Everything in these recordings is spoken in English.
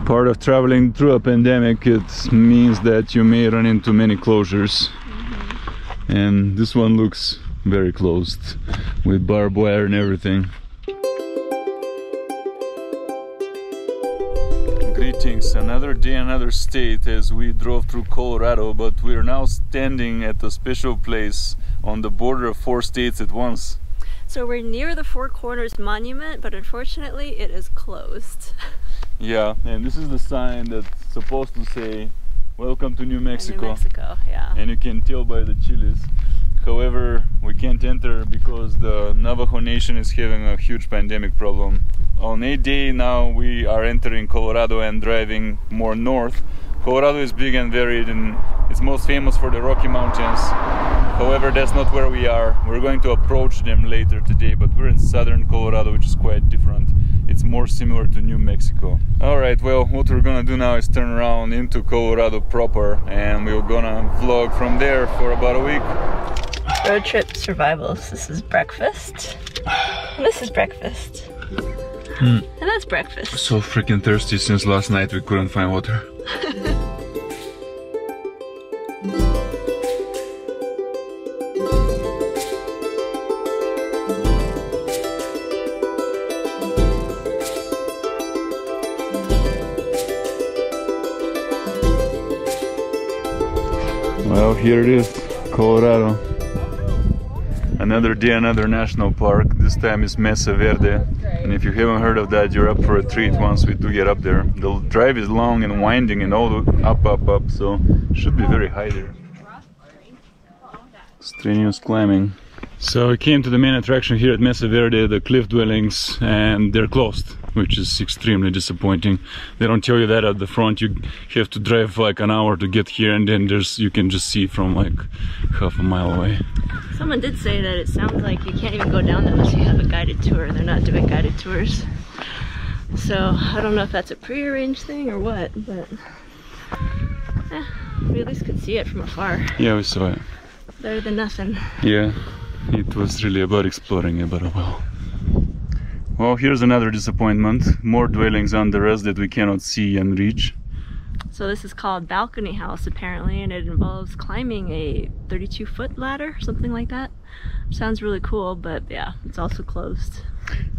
Part of traveling through a pandemic, it means that you may run into many closures. And this one looks very closed with barbed wire and everything. Greetings, another day, another state as we drove through Colorado, but we're now standing at a special place on the border of 4 states at once. So we're near the Four Corners Monument, but unfortunately it is closed. Yeah, and this is the sign that's supposed to say "Welcome to New Mexico." New Mexico, yeah. And you can tell by the chilies. However, we can't enter because the Navajo Nation is having a huge pandemic problem. On a day now we are entering Colorado and driving more north. Colorado is big and varied and it's most famous for the Rocky Mountains. However, that's not where we are. We're going to approach them later today, but we're in southern Colorado, which is quite different. It's more similar to New Mexico. Alright, well, what we're gonna do now is turn around into Colorado proper and we're gonna vlog from there for about a week. Road trip survivals. This is breakfast. And this is breakfast. And that's breakfast. So freaking thirsty since last night we couldn't find water. Well, here it is, Colorado. Another day, another national park. This time is Mesa Verde. And if you haven't heard of that, you're up for a treat once we do get up there. The drive is long and winding and all the up, so it should be very high there. Strenuous climbing. So we came to the main attraction here at Mesa Verde, the cliff dwellings, and they're closed, which is extremely disappointing. They don't tell you that at the front. You have to drive like an hour to get here, and then you can just see from like half a mile away. Someone did say that it sounds like you can't even go down there unless you have a guided tour. They're not doing guided tours. So I don't know if that's a pre-arranged thing or what, but we at least could see it from afar. Yeah, we saw it. Better than nothing. Yeah, it was really about exploring it, but well. Well, here's another disappointment. More dwellings under us that we cannot see and reach. So this is called Balcony House apparently, and it involves climbing a 32-foot ladder, something like that. Sounds really cool, but yeah, it's also closed.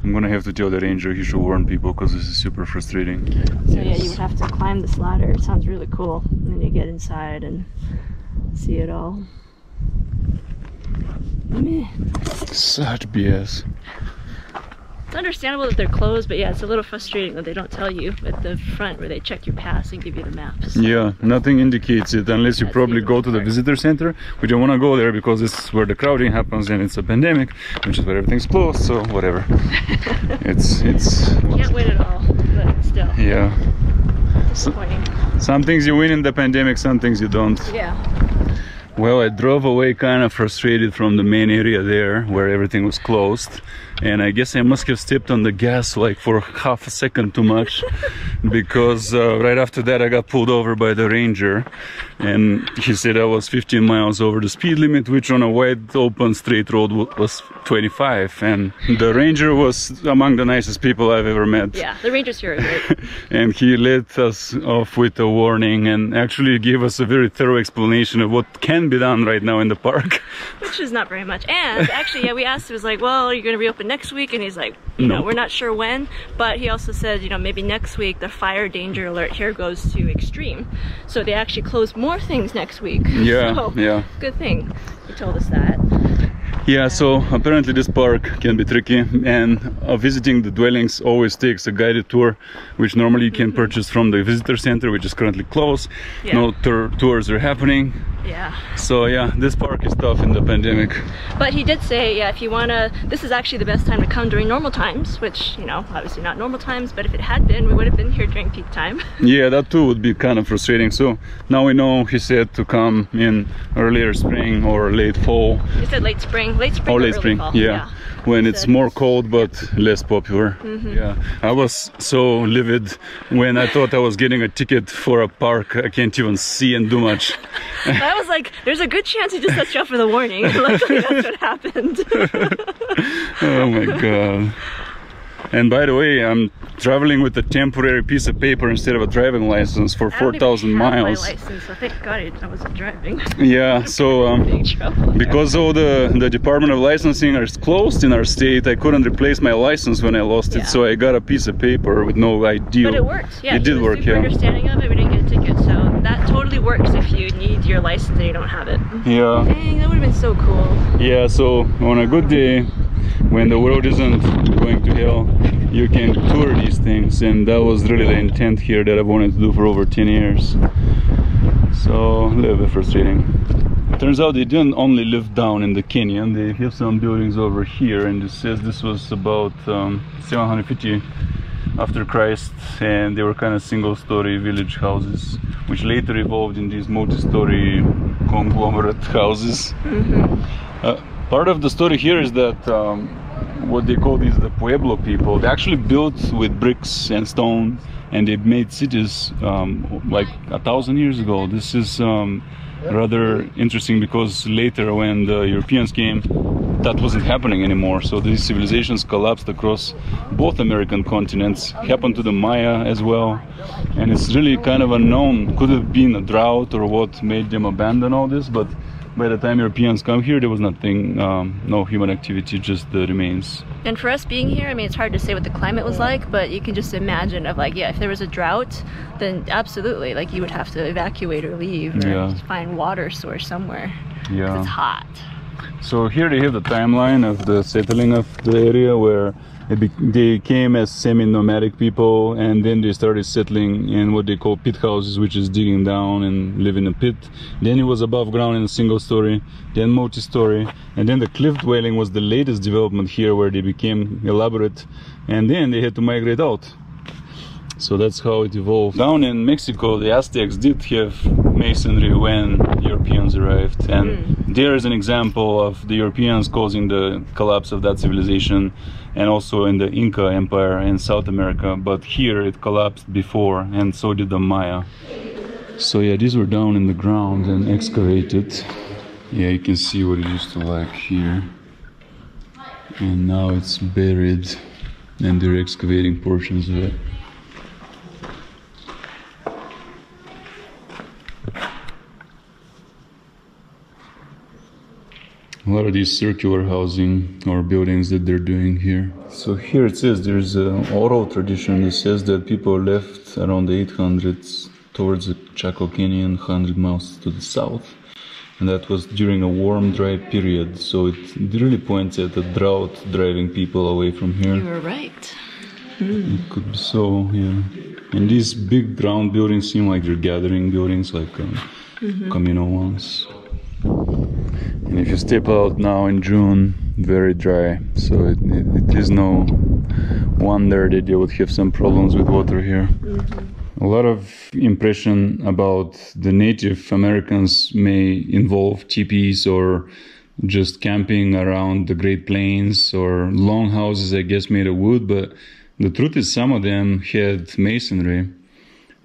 I'm gonna have to tell the ranger he should warn people because this is super frustrating. So yeah, you would have to climb this ladder. It sounds really cool. And then you get inside and see it all. Meh. Such BS. It's understandable that they're closed, but yeah, it's a little frustrating that they don't tell you at the front where they check your pass and give you the maps. Yeah, nothing indicates it unless you probably go to the visitor center. We don't want to go there because it's where the crowding happens and it's a pandemic, which is where everything's closed, so whatever. it's Can't win it all, but still. Yeah. Disappointing. Some things you win in the pandemic, some things you don't. Yeah. Well, I drove away kind of frustrated from the main area there where everything was closed, and I guess I must have stepped on the gas like for half a second too much because right after that I got pulled over by the ranger, and he said I was 15 miles over the speed limit, which on a wide open straight road was 25, and the ranger was among the nicest people I've ever met. Yeah, the rangers here are great. And he let us off with a warning and actually gave us a very thorough explanation of what can be done right now in the park. Which is not very much. And actually, yeah, we asked, it was like, well, are you going to reopen next week? And he's like, you know, we're not sure when. But he also said, you know, maybe next week the fire danger alert here goes to extreme. So they actually close more things next week. Yeah, so, yeah. Good thing he told us that. Yeah, so apparently this park can be tricky, and visiting the dwellings always takes a guided tour, which normally you can purchase from the visitor center, which is currently closed. Yeah. No tours are happening. Yeah. So yeah, this park is tough in the pandemic. But he did say, yeah, if you wanna, this is actually the best time to come during normal times, which, you know, obviously not normal times, but if it had been, we would have been here during peak time. Yeah, that too would be kind of frustrating. So now we know, he said, to come in earlier spring or late fall. He said late spring or late spring, fall. yeah. When it's more cold but less popular. Yeah, I was so livid when I thought I was getting a ticket for a park I can't even see and do much. I was like, there's a good chance he just set you up for the warning. Luckily that's what happened. Oh my god. And by the way, I'm traveling with a temporary piece of paper instead of a driving license for 4,000 miles. My license, so thank God I wasn't driving. Yeah, so because all the Department of Licensing is closed in our state, I couldn't replace my license when I lost it, so I got a piece of paper with no ID. But it worked. Yeah, it did work. Yeah. Understanding of it, we didn't get a ticket, so that totally works if you need your license and you don't have it. Yeah. Dang, that would have been so cool. Yeah, so on a good day, when the world isn't going to hell, you can tour these things, and that was really the intent here that I wanted to do for over 10 years. So a little bit frustrating. Turns out they didn't only live down in the canyon, they have some buildings over here, and it says this was about 750 after Christ, and they were kind of single-story village houses, which later evolved in these multi-story conglomerate houses. Part of the story here is that what they call these the Pueblo people, they actually built with bricks and stone, and they made cities like 1,000 years ago. This is rather interesting because later when the Europeans came, that wasn't happening anymore. So these civilizations collapsed across both American continents, happened to the Maya as well, and it's really kind of unknown. Could have been a drought or what made them abandon all this, but by the time Europeans come here, there was nothing, no human activity, just the remains. And for us being here, I mean, it's hard to say what the climate was like, but you can just imagine of like, yeah, if there was a drought, then absolutely, like you would have to evacuate or leave or find water source somewhere. Yeah. It's hot. So here they have the timeline of the settling of the area, where they came as semi-nomadic people, and then they started settling in what they call pit houses, which is digging down and live in a pit. Then it was above ground in a single story, then multi-story, and then the cliff dwelling was the latest development here, where they became elaborate, and then they had to migrate out. So that's how it evolved. Down in Mexico, the Aztecs did have masonry when Europeans arrived, and there is an example of the Europeans causing the collapse of that civilization, and also in the Inca Empire in South America, but here it collapsed before, and so did the Maya. So yeah, these were down in the ground and excavated. Yeah, you can see what it used to like here, and now it's buried, and they're excavating portions of it. A lot of these circular housing or buildings that they're doing here. So here it says there's an oral tradition that says that people left around the 800s towards the Chaco Canyon, 100 miles to the south. And that was during a warm, dry period. So it really points at a drought driving people away from here. You were right. It could be so, yeah. And these big round buildings seem like they're gathering buildings, like communal ones. And if you step out now in June, very dry, so it is no wonder that they would have some problems with water here. A lot of impression about the Native Americans may involve teepees or just camping around the Great Plains, or long houses, I guess, made of wood, but the truth is some of them had masonry.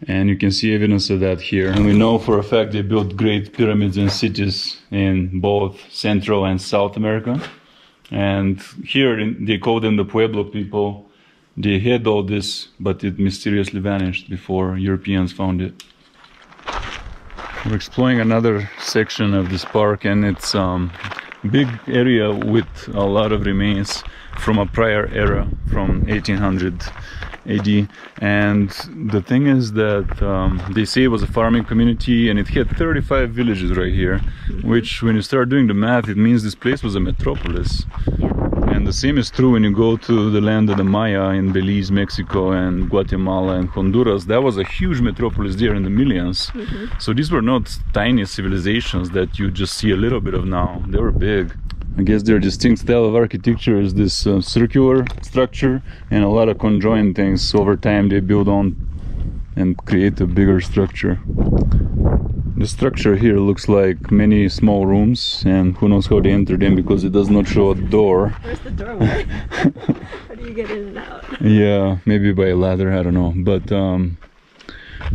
And you can see evidence of that here. And we know for a fact they built great pyramids and cities in both Central and South America. And here they call them the Pueblo people. They had all this, but it mysteriously vanished before Europeans found it. We're exploring another section of this park, and it's a big area with a lot of remains from a prior era, from 1800 AD. And the thing is that they say it was a farming community, and it had 35 villages right here, which when you start doing the math, it means this place was a metropolis. And the same is true when you go to the land of the Maya in Belize, Mexico, and Guatemala and Honduras. That was a huge metropolis there in the millions. So these were not tiny civilizations that you just see a little bit of now. They were big. I guess their distinct style of architecture is this circular structure and a lot of conjoined things. Over time they build on and create a bigger structure. The structure here looks like many small rooms, and who knows how they enter them because it does not show a door. Where's the doorway? How do you get in and out? Yeah, maybe by a ladder, I don't know. But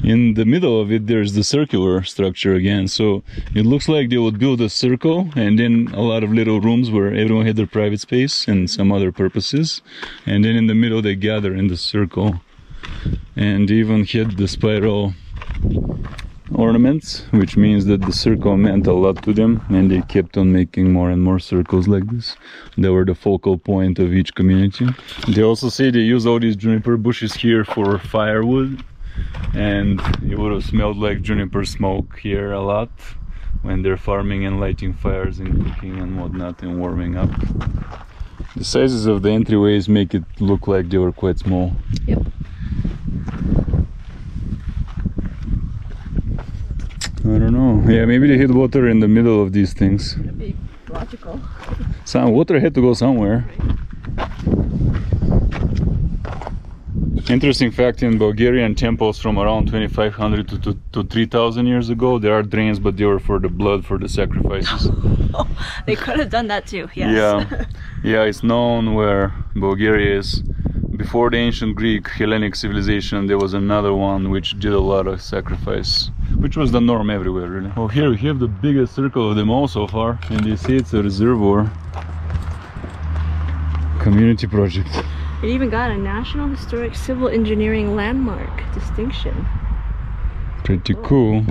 in the middle of it there's the circular structure again, so it looks like they would build a circle and then a lot of little rooms where everyone had their private space and some other purposes, and then in the middle they gather in the circle, and even had the spiral ornaments, which means that the circle meant a lot to them, and they kept on making more and more circles like this. They were the focal point of each community. They also say they use all these juniper bushes here for firewood, and it would have smelled like juniper smoke here a lot when they're farming and lighting fires and cooking and whatnot and warming up. The sizes of the entryways make it look like they were quite small. Yep. I don't know. Yeah, maybe they hid water in the middle of these things. That'd be logical. Some water had to go somewhere. Interesting fact, in Bulgarian temples from around 2500 to 3000 years ago, there are drains, but they were for the blood, for the sacrifices. They could have done that too, yes. Yeah, yeah, it's known where Bulgaria is. Before the ancient Greek Hellenic civilization, there was another one which did a lot of sacrifice, which was the norm everywhere, really. Oh, here we have the biggest circle of them all so far, and they say it's a reservoir. Community project. It even got a National Historic Civil Engineering Landmark distinction. Pretty cool.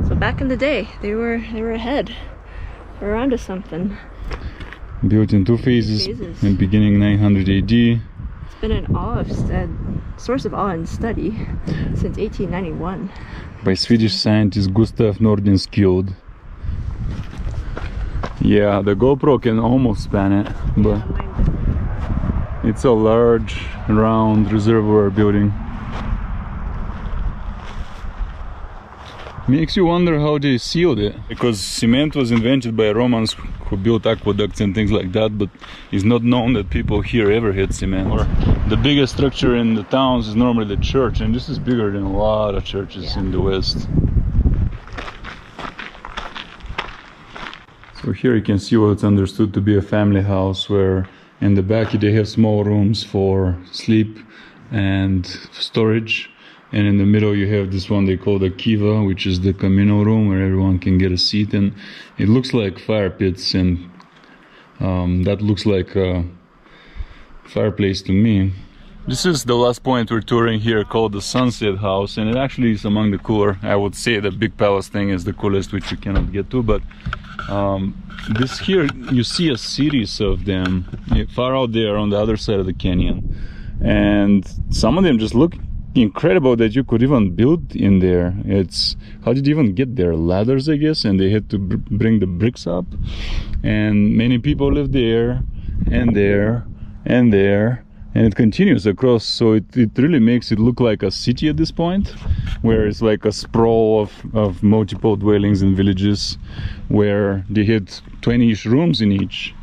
So back in the day, they were ahead. They were onto something. Built in two phases. In beginning 900 AD. Been an source of awe and study since 1891 by Swedish scientist Gustav Nordenskjöld. Yeah, the GoPro can almost span it, but it's a large round reservoir building. Makes you wonder how they sealed it, because cement was invented by Romans who built aqueducts and things like that, but it's not known that people here ever had cement. Or the biggest structure in the towns is normally the church, and this is bigger than a lot of churches in the West. So here you can see what's understood to be a family house, where in the back they have small rooms for sleep and storage. And in the middle you have this one they call the kiva, which is the communal room where everyone can get a seat, and it looks like fire pits, and that looks like a fireplace to me. This is the last point we're touring here, called the Sunset House, and it actually is among the cooler. I would say the big palace thing is the coolest, which we cannot get to, but this here, you see a series of them far out there on the other side of the canyon, and some of them just look incredible that you could even build in there. It's, how did you even get there? Ladders, I guess, and they had to bring the bricks up, and many people live there and there and there, and it continues across, so it really makes it look like a city at this point, where it's like a sprawl of multiple dwellings and villages where they had 20-ish rooms in each.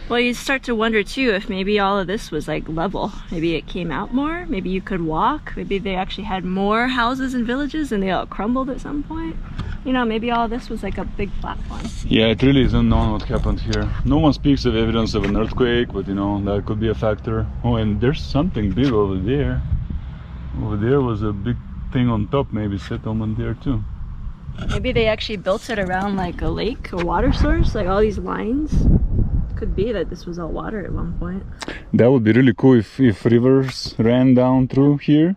Well, you start to wonder too if maybe all of this was like level. Maybe it came out more, maybe you could walk, maybe they actually had more houses and villages and they all crumbled at some point. You know, maybe all this was like a big platform. Yeah, it really is unknown what happened here. No one speaks of evidence of an earthquake, but you know, that could be a factor. Oh, and there's something big over there. Over there was a big thing on top, maybe settlement there too. Maybe they actually built it around like a lake, a water source, like all these lines. Could be that this was all water at one point. That would be really cool if rivers ran down through here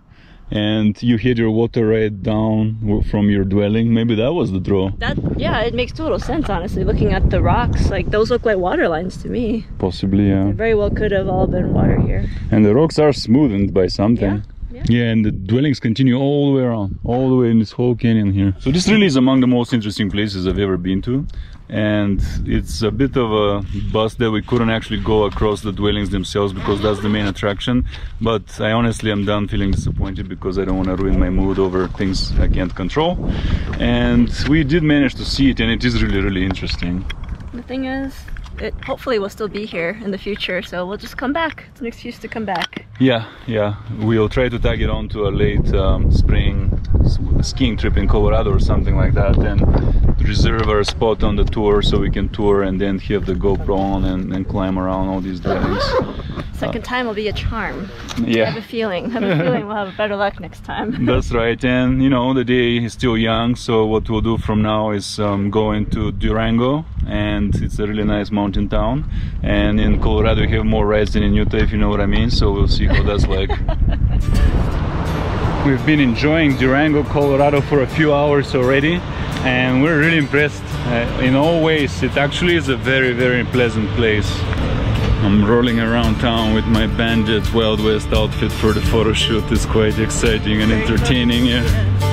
and you had your water right down from your dwelling. Maybe that was the draw. Yeah, it makes total sense, honestly. Looking at the rocks, like those look like water lines to me. Possibly, yeah. It very well could have all been water here. And the rocks are smoothened by something. Yeah, and the dwellings continue all the way around, all the way in this whole canyon here. So this really is among the most interesting places I've ever been to. And it's a bit of a bust that we couldn't actually go across the dwellings themselves, because that's the main attraction. But I honestly am done feeling disappointed, because I don't want to ruin my mood over things I can't control. And we did manage to see it, and it is really, really interesting. The thing is, it hopefully will still be here in the future, so we'll just come back. It's an excuse to come back. Yeah, we'll try to tag it on to a late spring skiing trip in Colorado or something like that, and reserve our spot on the tour so we can tour and then have the GoPro on and climb around all these drags. Second time will be a charm. Yeah. I have a feeling we'll have better luck next time. That's right, and you know, the day is still young, so what we'll do from now is go into Durango, and it's a really nice mountain town, and in Colorado you have more rides than in Utah, if you know what I mean, so we'll see how that's like. We've been enjoying Durango, Colorado for a few hours already, and we're really impressed in all ways. It actually is a very, very pleasant place. I'm rolling around town with my Bandit Wild West outfit for the photo shoot. It's quite exciting and entertaining. Yeah.